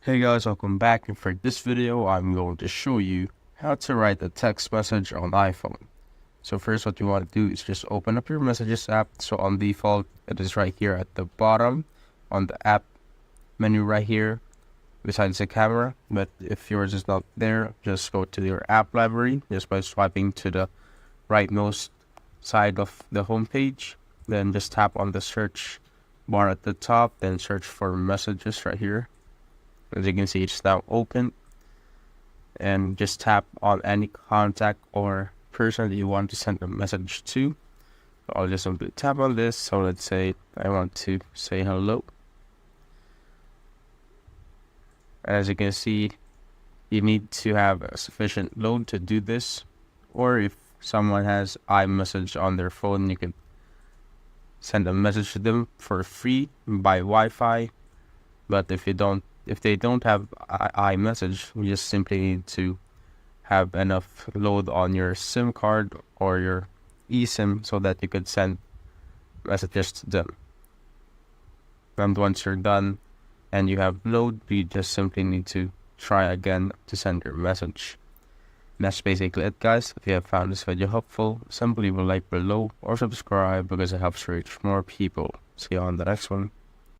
Hey guys, welcome back, and for this video I'm going to show you how to write a text message on iPhone. So first, what you want to do is just open up your messages app. So on default it is right here at the bottom on the app menu right here besides the camera, but if yours is not there, just go to your app library just by swiping to the rightmost side of the home page. Then just tap on the search bar at the top, then search for messages right here. As you can see, it's now open, and just tap on any contact or person that you want to send a message to. So I'll just simply tap on this. So let's say I want to say hello. As you can see, you need to have a sufficient load to do this, or if someone has iMessage on their phone, you can send a message to them for free by Wi-Fi. But if they don't have iMessage, you just simply need to have enough load on your SIM card or your eSIM so that you could send messages to them. And once you're done and you have load, you just simply need to try again to send your message. And that's basically it, guys. If you have found this video helpful, simply leave a like below or subscribe because it helps reach more people. See you on the next one.